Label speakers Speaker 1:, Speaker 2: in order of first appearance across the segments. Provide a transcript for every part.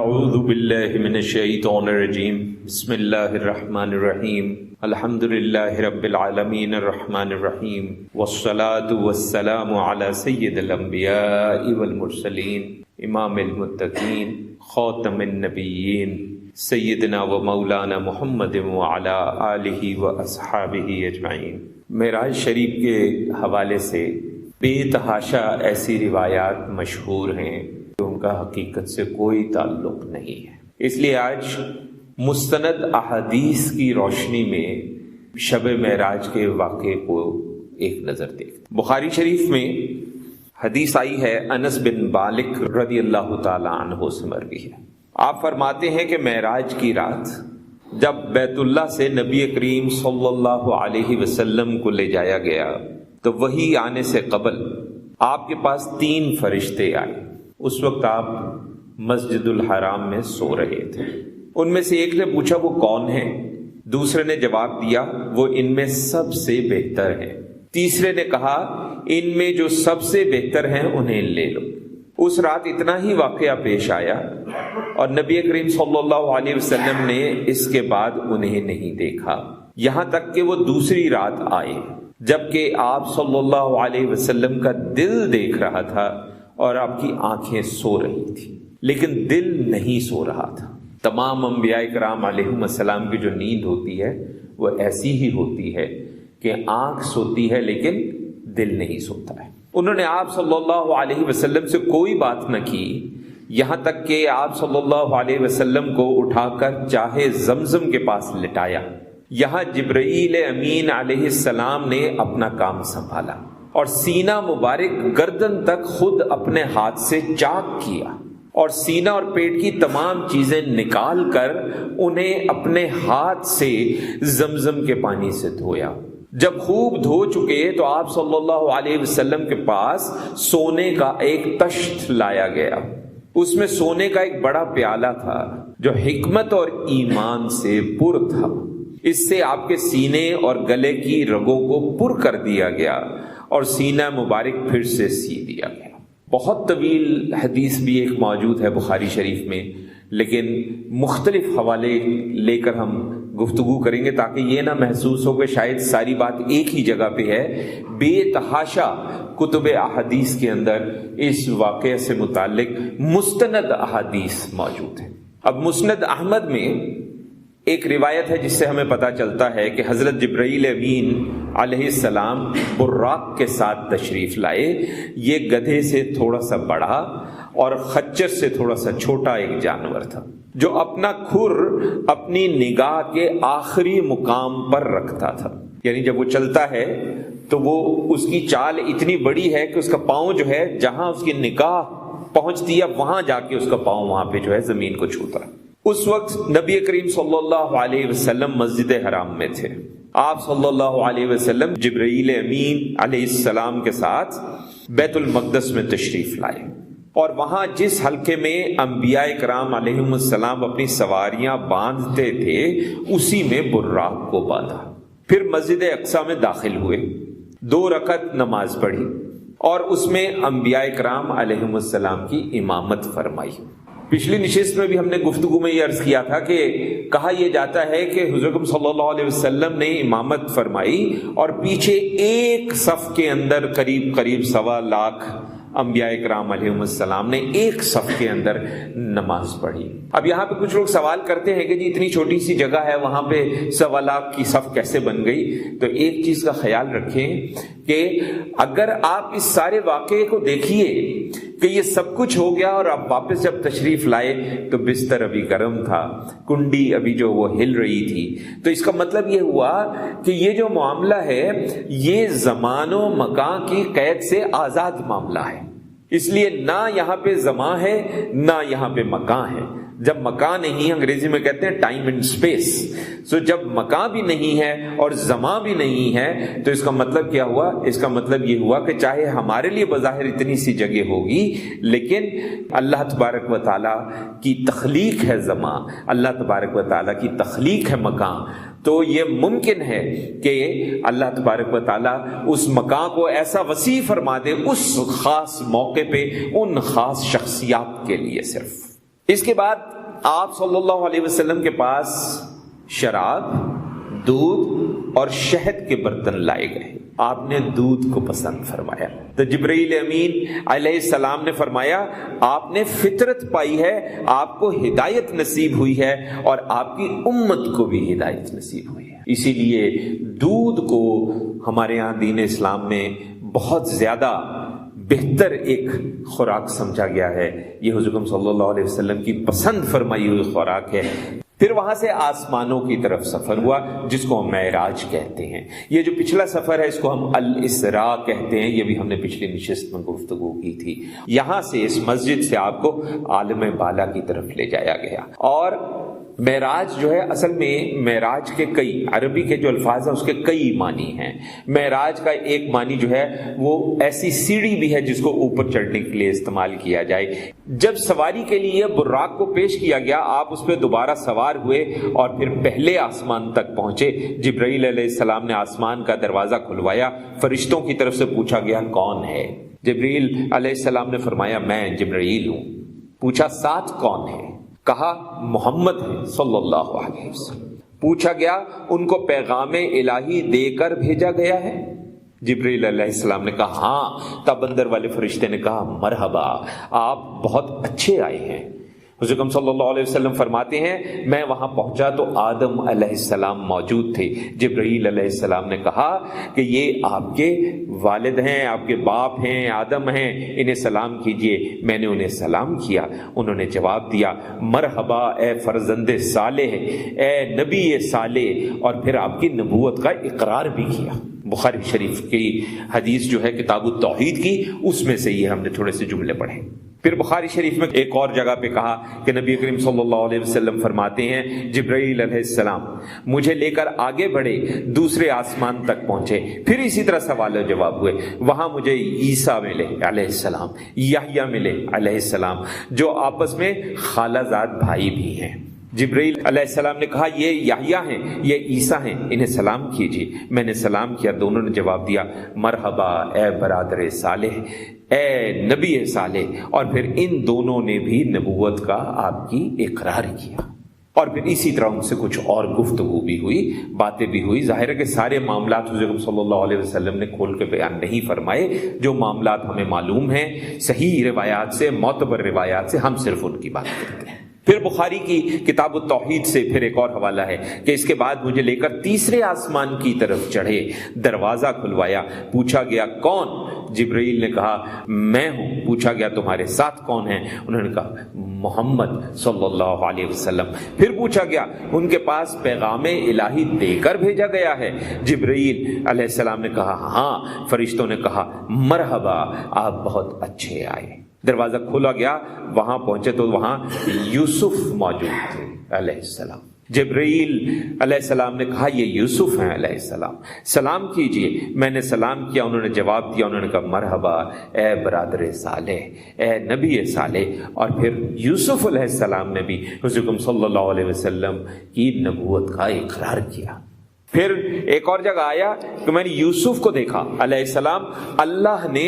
Speaker 1: اعوذ باللہ من الشیطان الرجیم بسم اللہ الرحمن الرحیم الحمد للہ رب العالمین الرحمن الرحیم والصلاة والسلام علی سید الانبیاء والمرسلین امام المتقین خاتم النبیین سیدنا و مولانا محمد وعلی آلہ و اصحابہ اجمعین۔ معراج شریف کے حوالے سے بے تحاشا ایسی روایات مشہور ہیں کہ ان کا حقیقت سے کوئی تعلق نہیں ہے، اس لیے آج مستند احادیث کی روشنی میں شب معراج کے واقعے کو ایک نظر دیکھتے ہیں۔ بخاری شریف میں حدیث آئی ہے، انس بن مالک رضی اللہ تعالی عنہ سے مروی ہے۔ آپ فرماتے ہیں کہ معراج کی رات جب بیت اللہ سے نبی کریم صلی اللہ علیہ وسلم کو لے جایا گیا تو وہی آنے سے قبل آپ کے پاس 3 فرشتے آئے۔ اس وقت آپ مسجد الحرام میں سو رہے تھے۔ ان میں سے ایک نے پوچھا وہ کون ہے؟ دوسرے نے جواب دیا وہ ان میں سب سے بہتر ہے۔ تیسرے نے کہا ان میں جو سب سے بہتر ہیں انہیں لے لو۔ اس رات اتنا ہی واقعہ پیش آیا اور نبی کریم صلی اللہ علیہ وسلم نے اس کے بعد انہیں نہیں دیکھا، یہاں تک کہ وہ دوسری رات آئے جبکہ آپ صلی اللہ علیہ وسلم کا دل دیکھ رہا تھا اور آپ کی آنکھیں سو رہی تھی، لیکن دل نہیں سو رہا تھا۔ تمام انبیاء کرام علیہم السلام کی جو نیند ہوتی ہے وہ ایسی ہی ہوتی ہے کہ آنکھ سوتی ہے لیکن دل نہیں سوتا ہے۔ انہوں نے آپ صلی اللہ علیہ وسلم سے کوئی بات نہ کی، یہاں تک کہ آپ صلی اللہ علیہ وسلم کو اٹھا کر چاہے زمزم کے پاس لٹایا۔ یہاں جبرائیل امین علیہ السلام نے اپنا کام سنبھالا اور سینہ مبارک گردن تک خود اپنے ہاتھ سے چاک کیا اور سینہ اور پیٹ کی تمام چیزیں نکال کر انہیں اپنے ہاتھ سے زمزم کے پانی سے دھویا۔ جب خوب دھو چکے تو آپ صلی اللہ علیہ وسلم کے پاس سونے کا ایک تشت لایا گیا۔ اس میں سونے کا ایک بڑا پیالہ تھا جو حکمت اور ایمان سے پر تھا۔ اس سے آپ کے سینے اور گلے کی رگوں کو پر کر دیا گیا اور سینہ مبارک پھر سے سی دیا گیا۔ بہت طویل حدیث بھی ایک موجود ہے بخاری شریف میں، لیکن مختلف حوالے لے کر ہم گفتگو کریں گے تاکہ یہ نہ محسوس ہو کہ شاید ساری بات ایک ہی جگہ پہ ہے۔ بے تحاشا کتب احادیث کے اندر اس واقعے سے متعلق مستند احادیث موجود ہیں۔ اب مسند احمد میں ایک روایت ہے جس سے ہمیں پتہ چلتا ہے کہ حضرت جبرائیل امین علیہ السلام براق کے ساتھ تشریف لائے۔ یہ گدھے سے تھوڑا سا بڑا اور خچر سے تھوڑا سا چھوٹا ایک جانور تھا جو اپنا کھر اپنی نگاہ کے آخری مقام پر رکھتا تھا، یعنی جب وہ چلتا ہے تو وہ اس کی چال اتنی بڑی ہے کہ اس کا پاؤں جو ہے جہاں اس کی نگاہ پہنچتی ہے وہاں جا کے اس کا پاؤں وہاں پہ جو ہے زمین کو چھوتا ہے۔ اس وقت نبی کریم صلی اللہ علیہ وسلم مسجد حرام میں تھے۔ آپ صلی اللہ علیہ وسلم جبرائیل امین علیہ السلام کے ساتھ بیت المقدس میں تشریف لائے اور وہاں جس حلقے میں انبیاء کرام علیہم السلام اپنی سواریاں باندھتے تھے اسی میں براق کو باندھا۔ پھر مسجد اقصی میں داخل ہوئے، 2 رکعت نماز پڑھی اور اس میں انبیاء کرام علیہم السلام کی امامت فرمائی۔ پچھلی نشست میں بھی ہم نے گفتگو میں یہ عرض کیا تھا کہ کہا یہ جاتا ہے کہ حضرت صلی اللہ علیہ وسلم نے امامت فرمائی اور پیچھے ایک صف کے اندر قریب 1.25 لاکھ انبیاء کرام علیہم السلام نے ایک صف کے اندر نماز پڑھی۔ اب یہاں پہ کچھ لوگ سوال کرتے ہیں کہ جی اتنی چھوٹی سی جگہ ہے وہاں پہ 1.25 لاکھ کی صف کیسے بن گئی؟ تو ایک چیز کا خیال رکھیں کہ اگر آپ اس سارے واقعے کو دیکھیے کہ یہ سب کچھ ہو گیا اور آپ واپس جب تشریف لائے تو بستر ابھی گرم تھا، کنڈی ابھی جو وہ ہل رہی تھی، تو اس کا مطلب یہ ہوا کہ یہ جو معاملہ ہے یہ زمان و مکان کی قید سے آزاد معاملہ ہے۔ اس لیے نہ یہاں پہ زمان ہے نہ یہاں پہ مکان ہے۔ جب مکان نہیں، انگریزی میں کہتے ہیں ٹائم اینڈ اسپیس، سو جب مکان بھی نہیں ہے اور زمان بھی نہیں ہے تو اس کا مطلب کیا ہوا؟ اس کا مطلب یہ ہوا کہ چاہے ہمارے لیے بظاہر اتنی سی جگہ ہوگی لیکن اللہ تبارک و تعالیٰ کی تخلیق ہے زمان، اللہ تبارک و تعالیٰ کی تخلیق ہے مکان، تو یہ ممکن ہے کہ اللہ تبارک و تعالیٰ اس مکان کو ایسا وسیع فرما دے اس خاص موقع پہ ان خاص شخصیات کے لیے صرف۔ اس کے بعد آپ صلی اللہ علیہ وسلم کے پاس شراب، دودھ اور شہد کے برتن لائے گئے. آپ نے دودھ کو پسند فرمایا تو جبرائیل امین علیہ السلام نے فرمایا آپ نے فطرت پائی ہے، آپ کو ہدایت نصیب ہوئی ہے اور آپ کی امت کو بھی ہدایت نصیب ہوئی ہے. اسی لیے دودھ کو ہمارے یہاں دین اسلام میں بہت زیادہ بہتر ایک خوراک سمجھا گیا ہے. یہ حضور صلی اللہ علیہ وسلم کی پسند فرمائی ہوئی خوراک ہے. پھر وہاں سے آسمانوں کی طرف سفر ہوا جس کو ہم معراج کہتے ہیں. یہ جو پچھلا سفر ہے اس کو ہم الاسراء کہتے ہیں. یہ بھی ہم نے پچھلی نشست میں گفتگو کی تھی. یہاں سے اس مسجد سے آپ کو عالم بالا کی طرف لے جایا گیا. اور معراج جو ہے اصل میں معراج کے کئی عربی کے جو الفاظ ہیں اس کے کئی معنی ہیں. معراج کا ایک معنی جو ہے وہ ایسی سیڑھی بھی ہے جس کو اوپر چڑھنے کے لیے استعمال کیا جائے. جب سواری کے لیے براق کو پیش کیا گیا آپ اس پہ دوبارہ سوار ہوئے اور پھر پہلے آسمان تک پہنچے. جبرائیل علیہ السلام نے آسمان کا دروازہ کھلوایا. فرشتوں کی طرف سے پوچھا گیا کون ہے؟ جبرائیل علیہ السلام نے فرمایا میں جبرائیل ہوں. پوچھا ساتھ کون ہے؟ کہا محمد ہے صلی اللہ علیہ وسلم. پوچھا گیا ان کو پیغام الہی دے کر بھیجا گیا ہے؟ جبرائیل علیہ السلام نے کہا ہاں. تب اندر والے فرشتے نے کہا مرحبا، آپ بہت اچھے آئے ہیں. حضرت صلی اللہ علیہ وسلم فرماتے ہیں میں وہاں پہنچا تو آدم علیہ السلام موجود تھے. جبرائیل علیہ السلام نے کہا کہ یہ آپ کے والد ہیں، آپ کے باپ ہیں، آدم ہیں، انہیں سلام کیجئے. میں نے انہیں سلام کیا. انہوں نے جواب دیا مرحبا اے فرزند صالح، اے نبی صالح، اور پھر آپ کی نبوت کا اقرار بھی کیا. بخاری شریف کی حدیث جو ہے کتاب التوحید کی، اس میں سے یہ ہم نے تھوڑے سے جملے پڑھے. پھر بخاری شریف میں ایک اور جگہ پہ کہا کہ نبی کریم صلی اللہ علیہ وسلم فرماتے ہیں جبرائیل علیہ السلام مجھے لے کر آگے بڑھے، دوسرے آسمان تک پہنچے. پھر اسی طرح سوال و جواب ہوئے. وہاں مجھے عیسیٰ ملے علیہ السلام، یحییٰ ملے علیہ السلام، جو آپس میں خالہ زاد بھائی بھی ہیں. جبرائیل علیہ السلام نے کہا یہ یحییٰ ہیں، یہ عیسیٰ ہیں، انہیں سلام کیجیے. میں نے سلام کیا. دونوں نے جواب دیا مرحبا اے برادر صالح، اے نبی صالح. اور پھر ان دونوں نے بھی نبوت کا آپ کی اقرار کیا. اور پھر اسی طرح ان سے کچھ اور گفتگو بھی ہوئی، باتیں بھی ہوئی. ظاہر ہے کہ سارے معاملات حضرت صلی اللہ علیہ وسلم نے کھول کے بیان نہیں فرمائے. جو معاملات ہمیں معلوم ہیں صحیح روایات سے، معتبر روایات سے، ہم صرف ان کی بات کرتے ہیں. پھر بخاری کی کتاب التوحید سے پھر ایک اور حوالہ ہے کہ اس کے بعد مجھے لے کر تیسرے آسمان کی طرف چڑھے، دروازہ کھلوایا. پوچھا گیا کون؟ جبرائیل نے کہا میں ہوں. پوچھا گیا تمہارے ساتھ کون ہیں؟ انہوں نے کہا محمد صلی اللہ علیہ وسلم. پھر پوچھا گیا ان کے پاس پیغام الہی دے کر بھیجا گیا ہے؟ جبرائیل علیہ السلام نے کہا ہاں. فرشتوں نے کہا مرحبا، آپ بہت اچھے آئے. دروازہ کھولا گیا. وہاں پہنچے تو وہاں یوسف موجود تھے علیہ السلام. جبرائیل علیہ السلام نے کہا یہ یوسف ہیں علیہ السلام، سلام کیجئے. میں نے سلام کیا. انہوں نے جواب دیا. انہوں نے کہا مرحبا اے برادر صالح، اے نبی صالح. اور پھر یوسف علیہ السلام نے بھی حضرت صلی اللہ علیہ وسلم کی نبوت کا اقرار کیا. پھر ایک اور جگہ آیا کہ میں نے یوسف کو دیکھا علیہ السلام، اللہ نے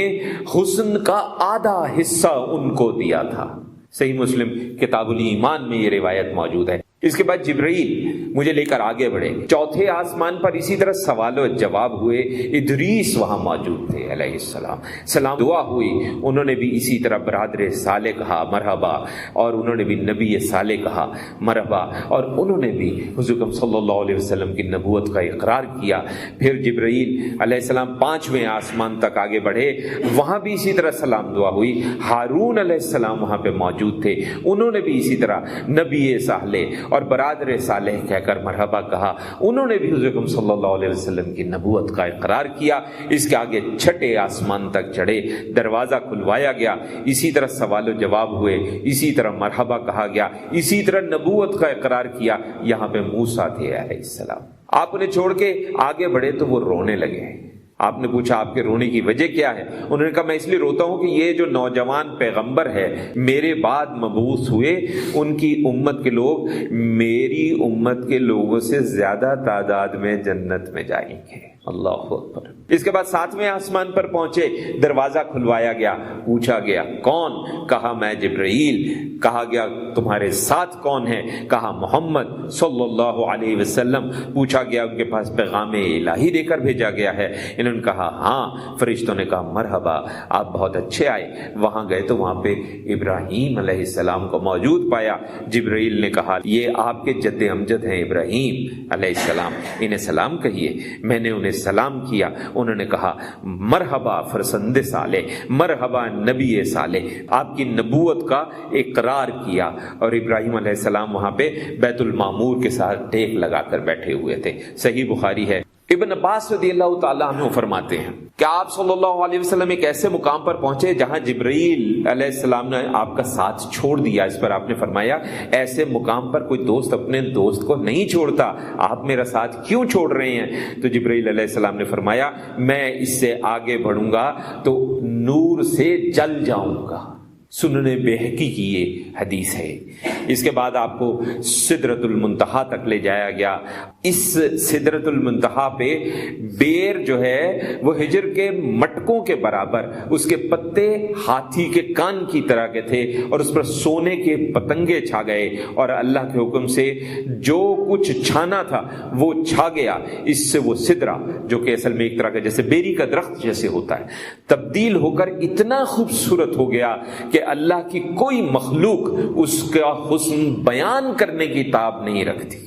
Speaker 1: حسن کا آدھا حصہ ان کو دیا تھا. صحیح مسلم کتاب الایمان میں یہ روایت موجود ہے. اس کے بعد جبرائیل مجھے لے کر آگے بڑھے. چوتھے آسمان پر اسی طرح سوال و جواب ہوئے. ادریس وہاں موجود تھے علیہ السلام. سلام دعا ہوئی. انہوں نے بھی اسی طرح برادر صالح کہا مرحبا، اور انہوں نے بھی نبی صالح کہا مرحبا، اور انہوں نے بھی حضور صلی اللہ علیہ وسلم کی نبوت کا اقرار کیا. پھر جبرائیل علیہ السلام پانچویں آسمان تک آگے بڑھے. وہاں بھی اسی طرح سلام دعا ہوئی. ہارون علیہ السلام وہاں پہ موجود تھے. انہوں نے بھی اسی طرح نبی صالح اور برادر صالح کہہ کر مرحبا کہا. انہوں نے بھی حضرت صلی اللہ علیہ وسلم کی نبوت کا اقرار کیا. اس کے آگے چھٹے آسمان تک چڑھے. دروازہ کھلوایا گیا. اسی طرح سوال و جواب ہوئے. اسی طرح مرحبا کہا گیا. اسی طرح نبوت کا اقرار کیا. یہاں پہ موسیٰ تھے علیہ السلام. آپ انہیں چھوڑ کے آگے بڑھے تو وہ رونے لگے. آپ نے پوچھا آپ کے رونے کی وجہ کیا ہے؟ انہوں نے کہا میں اس لیے روتا ہوں کہ یہ جو نوجوان پیغمبر ہے میرے بعد مبعوث ہوئے، ان کی امت کے لوگ میری امت کے لوگوں سے زیادہ تعداد میں جنت میں جائیں گے. اللہ اکبر۔ اس کے بعد 7ویں آسمان پر پہنچے، دروازہ کھلوایا گیا، پوچھا گیا کون؟ کہا میں جبرائیل۔ کہا گیا تمہارے ساتھ کون ہے؟ کہا محمد صلی اللہ علیہ وسلم۔ پوچھا گیا ان کے پاس پیغام الہی دے کر بھیجا گیا ہے؟ انہوں نے کہا ہاں۔ فرشتوں نے کہا مرحبا، آپ بہت اچھے آئے۔ وہاں گئے تو وہاں پہ ابراہیم علیہ السلام کو موجود پایا۔ جبرائیل نے کہا یہ آپ کے جد امجد ہیں ابراہیم علیہ السلام، انہیں سلام کہیے۔ میں نے انہیں سلام کیا، انہوں نے کہا مرحبا فرزند صالح، مرحبا نبی صالح، آپ کی نبوت کا اقرار کیا۔ اور ابراہیم علیہ السلام وہاں پہ بیت المعمور کے ساتھ ٹیک لگا کر بیٹھے ہوئے تھے۔ صحیح بخاری ہے۔ ابن عباس رضی اللہ تعالیٰ عنہ فرماتے ہیں کہ آپ صلی اللہ علیہ وسلم ایک ایسے مقام پر پہنچے جہاں جبرائیل علیہ السلام نے آپ کا ساتھ چھوڑ دیا۔ اس پر آپ نے فرمایا ایسے مقام پر کوئی دوست اپنے دوست کو نہیں چھوڑتا، آپ میرا ساتھ کیوں چھوڑ رہے ہیں؟ تو جبرائیل علیہ السلام نے فرمایا میں اس سے آگے بڑھوں گا تو نور سے جل جاؤں گا۔ سنن بہقی کی یہ حدیث ہے۔ اس کے بعد آپ کو سدرۃ المنتہا تک لے جایا گیا۔ اس سدرۃ المنتہا پہ بیر جو ہے وہ ہجر کے مٹکوں کے برابر، اس کے پتے ہاتھی کے کان کی طرح کے تھے اور اس پر سونے کے پتنگے چھا گئے، اور اللہ کے حکم سے جو کچھ چھانا تھا وہ چھا گیا۔ اس سے وہ سدرہ جو کہ اصل میں ایک طرح کا جیسے بیری کا درخت جیسے ہوتا ہے، تبدیل ہو کر اتنا خوبصورت ہو گیا کہ اللہ کی کوئی مخلوق اس کا حسن بیان کرنے کی تاب نہیں رکھتی۔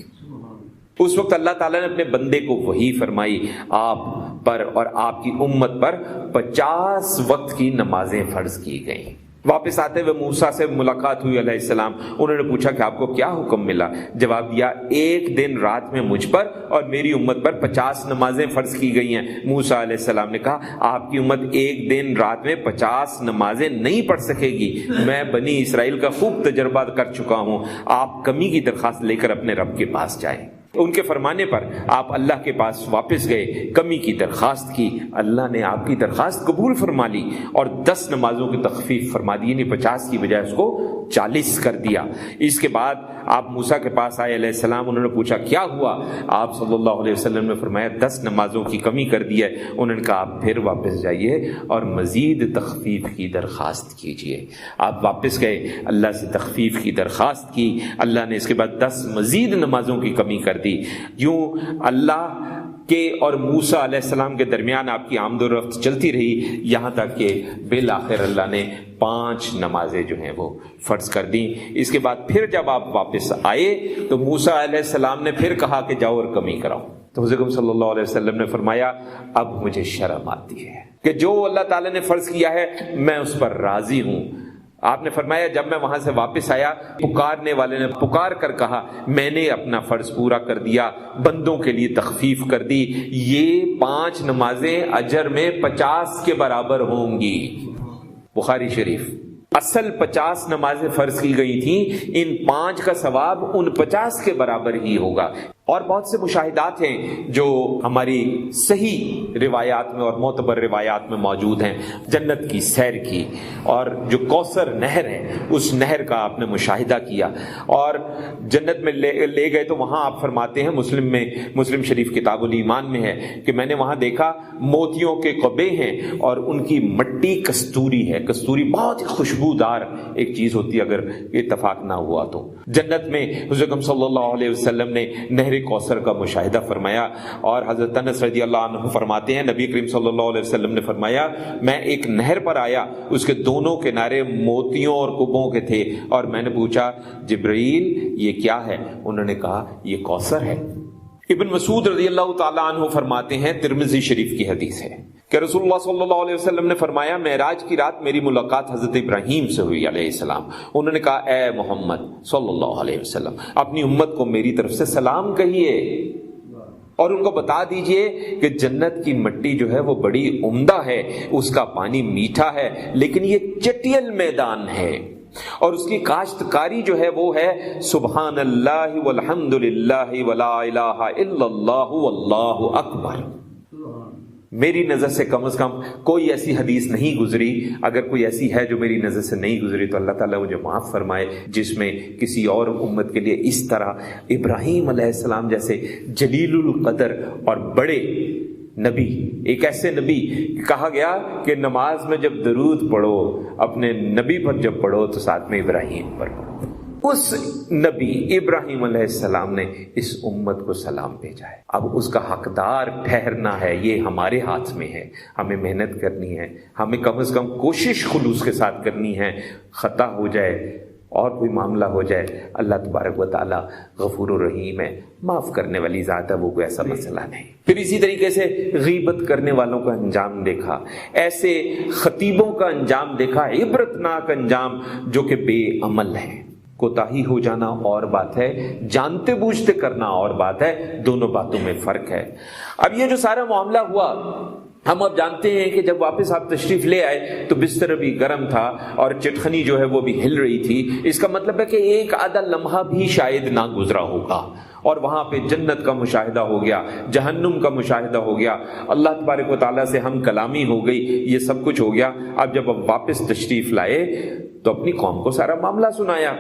Speaker 1: اس وقت اللہ تعالیٰ نے اپنے بندے کو وحی فرمائی، آپ پر اور آپ کی امت پر 50 وقت کی نمازیں فرض کی گئیں۔ واپس آتے ہوئے موسیٰ سے ملاقات ہوئی علیہ السلام، انہوں نے پوچھا کہ آپ کو کیا حکم ملا؟ جواب دیا ایک دن رات میں مجھ پر اور میری امت پر 50 نمازیں فرض کی گئی ہیں۔ موسیٰ علیہ السلام نے کہا آپ کی امت ایک دن رات میں 50 نمازیں نہیں پڑھ سکے گی، میں بنی اسرائیل کا خوب تجربہ کر چکا ہوں، آپ کمی کی درخواست لے کر اپنے رب کے پاس جائیں۔ ان کے فرمانے پر آپ اللہ کے پاس واپس گئے، کمی کی درخواست کی، اللہ نے آپ کی درخواست قبول فرما لی اور 10 نمازوں کی تخفیف فرما دی، یعنی 50 کی بجائے اس کو 40 کر دیا۔ اس کے بعد آپ موسیٰ کے پاس آئے علیہ السلام، انہوں نے پوچھا کیا ہوا؟ آپ صلی اللہ علیہ وسلم نے فرمایا 10 نمازوں کی کمی کر دی ہے۔ انہوں نے کہا آپ پھر واپس جائیے اور مزید تخفیف کی درخواست کیجیے۔ آپ واپس گئے، اللہ سے تخفیف کی درخواست کی، اللہ نے اس کے بعد 10 مزید نمازوں کی کمی کر دی۔ یوں اللہ کے اور موسیٰ علیہ السلام کے درمیان آپ کی آمد و رفت چلتی رہی، یہاں تک کہ بالآخر اللہ نے 5 نمازیں جو ہیں وہ فرض کر دیں۔ اس کے بعد پھر جب آپ واپس آئے تو موسیٰ علیہ السلام نے پھر کہا کہ جاؤ اور کمی کراؤ، تو حضور صلی اللہ علیہ وسلم نے فرمایا اب مجھے شرم آتی ہے کہ جو اللہ تعالیٰ نے فرض کیا ہے میں اس پر راضی ہوں۔ آپ نے فرمایا جب میں وہاں سے واپس آیا، پکارنے والے نے پکار کر کہا میں نے اپنا فرض پورا کر دیا، بندوں کے لیے تخفیف کر دی، یہ 5 نمازیں اجر میں 50 کے برابر ہوں گی۔ بخاری شریف۔ اصل 50 نمازیں فرض کی گئی تھیں، ان 5 کا ثواب ان 50 کے برابر ہی ہوگا۔ اور بہت سے مشاہدات ہیں جو ہماری صحیح روایات میں اور معتبر روایات میں موجود ہیں، جنت کی سیر کی، اور جو کوثر نہر ہے اس نہر کا آپ نے مشاہدہ کیا اور جنت میں لے گئے تو وہاں آپ فرماتے ہیں، مسلم شریف کتاب الایمان میں ہے کہ میں نے وہاں دیکھا موتیوں کے قبے ہیں اور ان کی مٹی کستوری ہے۔ کستوری بہت ہی خوشبودار ایک چیز ہوتی ہے اگر اتفاق نہ ہوا تو۔ جنت میں حضرت صلی اللہ علیہ وسلم نے نہر کوثر کا مشاہدہ فرمایا، اور حضرت انس رضی اللہ عنہ فرماتے ہیں نبی کریم صلی اللہ علیہ وسلم نے فرمایا میں ایک نہر پر آیا، اس کے دونوں کنارے موتیوں اور کبوں کے تھے، اور میں نے پوچھا جبرائیل یہ کیا ہے؟ انہوں نے کہا یہ کوثر ہے۔ ابن مسعود رضی اللہ تعالیٰ عنہ فرماتے ہیں، ترمذی شریف کی حدیث ہے کہ رسول اللہ صلی اللہ علیہ وسلم نے فرمایا معراج کی رات میری ملاقات حضرت ابراہیم سے ہوئی علیہ السلام۔ انہوں نے کہا اے محمد صلی اللہ علیہ وسلم اپنی امت کو میری طرف سے سلام کہیے اور ان کو بتا دیجئے کہ جنت کی مٹی جو ہے وہ بڑی عمدہ ہے، اس کا پانی میٹھا ہے، لیکن یہ چٹیل میدان ہے، اور اس کی کاشتکاری جو ہے وہ ہے سبحان اللہ والحمد للہ ولا الہ الا اللہ واللہ اکبر۔ میری نظر سے کم از کم کوئی ایسی حدیث نہیں گزری، اگر کوئی ایسی ہے جو میری نظر سے نہیں گزری تو اللہ تعالیٰ مجھے معاف فرمائے، جس میں کسی اور امت کے لیے اس طرح ابراہیم علیہ السلام جیسے جلیل القدر اور بڑے نبی، ایک ایسے نبی کہا گیا کہ نماز میں جب درود پڑھو اپنے نبی پر جب پڑھو تو ساتھ میں ابراہیم پر پڑھو۔ اس نبی ابراہیم علیہ السلام نے اس امت کو سلام بھیجا ہے، اب اس کا حقدار ٹھہرنا ہے، یہ ہمارے ہاتھ میں ہے۔ ہمیں محنت کرنی ہے، ہمیں کم از کم کوشش خلوص کے ساتھ کرنی ہے۔ خطا ہو جائے اور کوئی معاملہ ہو جائے، اللہ تبارک و تعالی غفور الرحیم ہے، معاف کرنے والی ذات ہے، وہ کوئی ایسا مسئلہ نہیں۔ پھر اسی طریقے سے غیبت کرنے والوں کا انجام دیکھا، ایسے خطیبوں کا انجام دیکھا، عبرتناک انجام، جو کہ بے عمل ہیں۔ کوتاہی ہو جانا اور بات ہے، جانتے بوجھتے کرنا اور بات ہے، دونوں باتوں میں فرق ہے۔ اب یہ جو سارا معاملہ ہوا، ہم اب جانتے ہیں کہ جب واپس آپ تشریف لے آئے تو بستر بھی گرم تھا اور چٹخنی جو ہے وہ بھی ہل رہی تھی۔ اس کا مطلب ہے کہ ایک آدھا لمحہ بھی شاید نہ گزرا ہوگا، اور وہاں پہ جنت کا مشاہدہ ہو گیا، جہنم کا مشاہدہ ہو گیا، اللہ تبارک و تعالیٰ سے ہم کلامی ہو گئی، یہ سب کچھ ہو گیا۔ اب جب واپس تشریف لائے تو اپنی قوم کو سارا معاملہ سنایا۔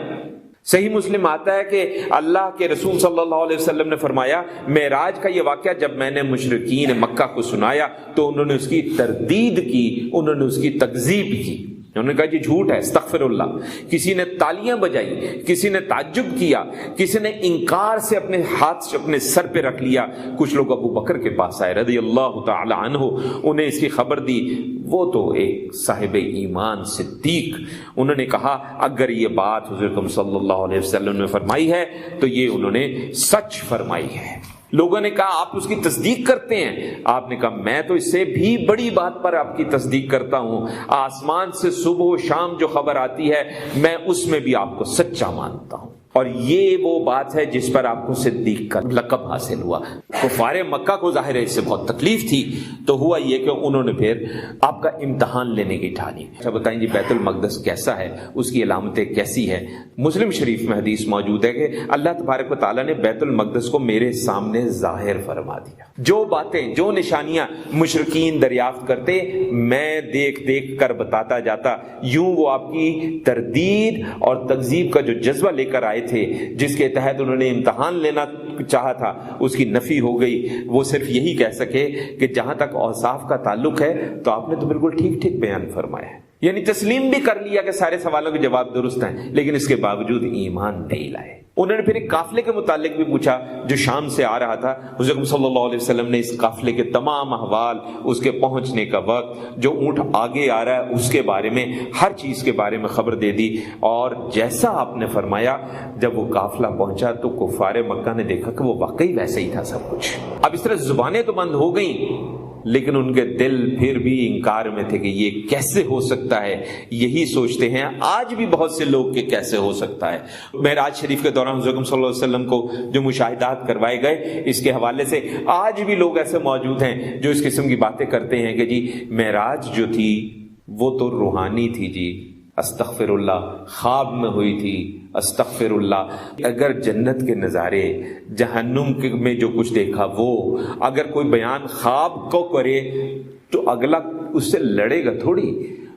Speaker 1: صحیح مسلم آتا ہے کہ اللہ کے رسول صلی اللہ علیہ وسلم نے فرمایا، معراج کا یہ واقعہ جب میں نے مشرکین مکہ کو سنایا تو انہوں نے اس کی تردید کی، انہوں نے اس کی تکذیب کی، انہوں نے کہا جی جھوٹ ہے، استغفر اللہ۔ کسی نے تالیاں بجائی، کسی نے تعجب کیا، کسی نے انکار سے اپنے ہاتھ سے اپنے سر پہ رکھ لیا۔ کچھ لوگ ابو بکر کے پاس آئے رضی اللہ تعالی عنہ، انہیں اس کی خبر دی، وہ تو ایک صاحب ایمان صدیق، انہوں نے کہا اگر یہ بات حضور صلی اللہ علیہ وسلم نے فرمائی ہے تو یہ انہوں نے سچ فرمائی ہے۔ لوگوں نے کہا آپ اس کی تصدیق کرتے ہیں؟ آپ نے کہا میں تو اس سے بھی بڑی بات پر آپ کی تصدیق کرتا ہوں، آسمان سے صبح و شام جو خبر آتی ہے میں اس میں بھی آپ کو سچا مانتا ہوں۔ اور یہ وہ بات ہے جس پر آپ کو صدیق کا لقب حاصل ہوا۔ کفار مکہ کو ظاہر ہے اس سے بہت تکلیف تھی، تو ہوا یہ کہ انہوں نے پھر آپ کا امتحان لینے کی ٹھانی۔ اچھا بتائیں جی بیت المقدس کیسا ہے، اس کی علامتیں کیسی ہیں؟ مسلم شریف میں حدیث موجود ہے کہ اللہ تبارک و تعالیٰ نے بیت المقدس کو میرے سامنے ظاہر فرما دیا۔ جو باتیں، جو نشانیاں مشرکین دریافت کرتے میں دیکھ دیکھ کر بتاتا جاتا، یوں وہ آپ کی تردید اور تکذیب کا جو جذبہ لے کر آئے تھے، جس کے تحت انہوں نے امتحان لینا چاہا تھا، اس کی نفی ہو گئی۔ وہ صرف یہی کہہ سکے کہ جہاں تک اوصاف کا تعلق ہے تو آپ نے تو بالکل ٹھیک ٹھیک بیان فرمایا ہے، یعنی تسلیم بھی کر لیا کہ سارے سوالوں کے جواب درست ہیں، لیکن اس کے باوجود ایمان نہیں لائے۔ انہوں نے پھر ایک قافلے کے متعلق بھی پوچھا جو شام سے آ رہا تھا۔ حضرت صلی اللہ علیہ وسلم نے اس قافلے کے تمام احوال، اس کے پہنچنے کا وقت، جو اونٹ آگے آ رہا ہے اس کے بارے میں، ہر چیز کے بارے میں خبر دے دی۔ اور جیسا آپ نے فرمایا، جب وہ قافلہ پہنچا تو کفار مکہ نے دیکھا کہ وہ واقعی ویسے ہی تھا سب کچھ۔ اب اس طرح زبانیں تو بند ہو گئیں، لیکن ان کے دل پھر بھی انکار میں تھے کہ یہ کیسے ہو سکتا ہے۔ یہی سوچتے ہیں آج بھی بہت سے لوگ کہ کیسے ہو سکتا ہے۔ معراج شریف کے دوران حضرت صلی اللہ علیہ وسلم کو جو مشاہدات کروائے گئے، اس کے حوالے سے آج بھی لوگ ایسے موجود ہیں جو اس قسم کی باتیں کرتے ہیں کہ جی معراج جو تھی وہ تو روحانی تھی جی، استغفر اللہ، خواب میں ہوئی تھی، استغفر اللہ۔ اگر جنت کے نظارے، جہنم میں جو کچھ دیکھا وہ اگر کوئی بیان خواب کو کرے تو اگلا اس سے لڑے گا تھوڑی،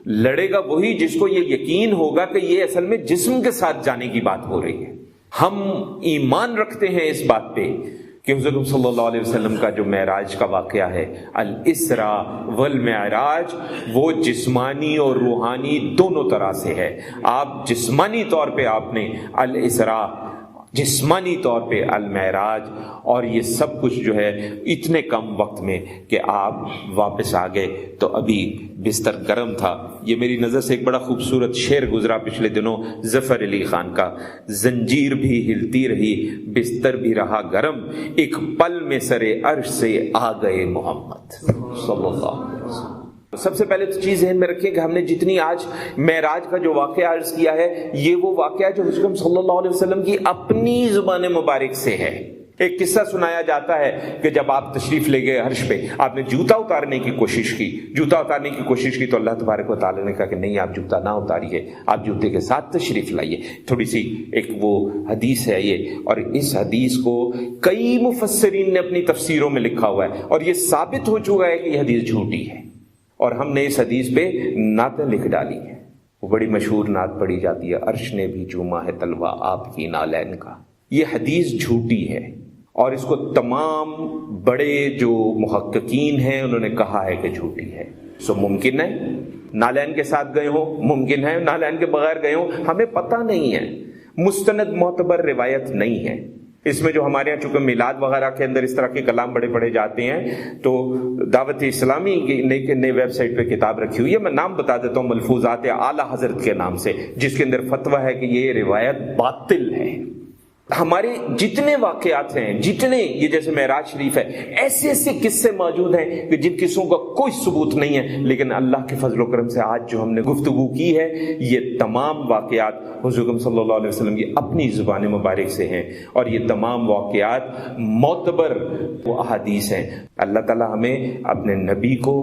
Speaker 1: لڑے گا وہی جس کو یہ یقین ہوگا کہ یہ اصل میں جسم کے ساتھ جانے کی بات ہو رہی ہے۔ ہم ایمان رکھتے ہیں اس بات پہ کہ حضرت صلی اللہ علیہ وسلم کا جو معراج کا واقعہ ہے، الاسراء والمعراج، وہ جسمانی اور روحانی دونوں طرح سے ہے۔ آپ جسمانی طور پہ آپ نے الاسراء، جسمانی طور پہ المعراج، اور یہ سب کچھ جو ہے اتنے کم وقت میں کہ آپ واپس آ گئے تو ابھی بستر گرم تھا۔ یہ میری نظر سے ایک بڑا خوبصورت شعر گزرا پچھلے دنوں ظفر علی خان کا، زنجیر بھی ہلتی رہی، بستر بھی رہا گرم، ایک پل میں سرے عرش سے آ گئے محمد صلی اللہ علیہ وسلم۔ سب سے پہلے تو چیز ذہن میں رکھیں کہ ہم نے جتنی آج معراج کا جو واقعہ عرض کیا ہے، یہ وہ واقعہ جو حضرت صلی اللہ علیہ وسلم کی اپنی زبان مبارک سے ہے۔ ایک قصہ سنایا جاتا ہے کہ جب آپ تشریف لے گئے عرش پہ، آپ نے جوتا اتارنے کی کوشش کی، جوتا اتارنے کی کوشش کی تو اللہ تبارک و تعالیٰ نے کہا کہ نہیں، آپ جوتا نہ اتاریے، آپ جوتے کے ساتھ تشریف لائیے۔ تھوڑی سی ایک وہ حدیث ہے یہ، اور اس حدیث کو کئی مفسرین نے اپنی تفسیروں میں لکھا ہوا ہے، اور یہ ثابت ہو چکا ہے کہ یہ حدیث جھوٹی ہے، اور ہم نے اس حدیث پہ نعتیں لکھ ڈالی ہیں۔ وہ بڑی مشہور نعت پڑھی جاتی ہے، عرش نے بھی چوما ہے تلوا آپ کی نالین کا۔ یہ حدیث جھوٹی ہے، اور اس کو تمام بڑے جو محققین ہیں انہوں نے کہا ہے کہ جھوٹی ہے۔ ممکن ہے نالین کے ساتھ گئے ہوں، ممکن ہے نالین کے بغیر گئے ہوں، ہمیں پتہ نہیں ہے، مستند معتبر روایت نہیں ہے۔ اس میں جو ہمارے یہاں چونکہ میلاد وغیرہ کے اندر اس طرح کے کلام بڑے پڑھے جاتے ہیں، تو دعوت اسلامی کی نئی ویب سائٹ پہ کتاب رکھی ہوئی ہے، میں نام بتا دیتا ہوں، ملفوظات اعلیٰ حضرت کے نام سے، جس کے اندر فتویٰ ہے کہ یہ روایت باطل ہے۔ ہمارے جتنے واقعات ہیں، جتنے یہ جیسے معراج شریف ہے، ایسے ایسے قصے موجود ہیں کہ جن قصوں کا کوئی ثبوت نہیں ہے، لیکن اللہ کے فضل و کرم سے آج جو ہم نے گفتگو کی ہے، یہ تمام واقعات حضور صلی اللہ علیہ وسلم کی اپنی زبان مبارک سے ہیں، اور یہ تمام واقعات معتبر وہ احادیث ہیں۔ اللہ تعالی ہمیں اپنے نبی کو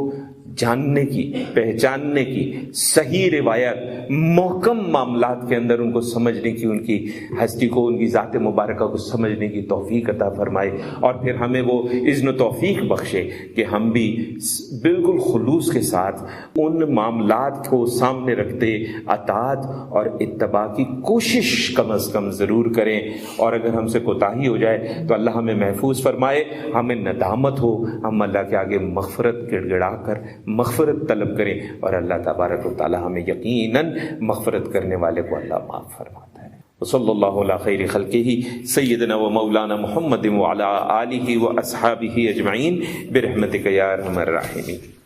Speaker 1: جاننے کی، پہچاننے کی، صحیح روایت، محکم معاملات کے اندر ان کو سمجھنے کی، ان کی ہستی کو، ان کی ذات مبارکہ کو سمجھنے کی توفیق عطا فرمائے، اور پھر ہمیں وہ اذن و توفیق بخشے کہ ہم بھی بالکل خلوص کے ساتھ ان معاملات کو سامنے رکھتے اطاعت اور اتباع کی کوشش کم از کم ضرور کریں، اور اگر ہم سے کوتاہی ہو جائے تو اللہ ہمیں محفوظ فرمائے، ہمیں ندامت ہو، ہم اللہ کے آگے مغفرت گڑ گڑا کر مغفرت طلب کریں، اور اللہ تبارک و تعالی ہمیں یقیناً مغفرت کرنے والے کو اللہ معاف فرماتا ہے۔ وصلی اللہ علی خیر خلقہ سیدنا و مولانا محمد وعلی آلہ و اصحابہ اجمعین برحمتک یا ارحم الراحمین۔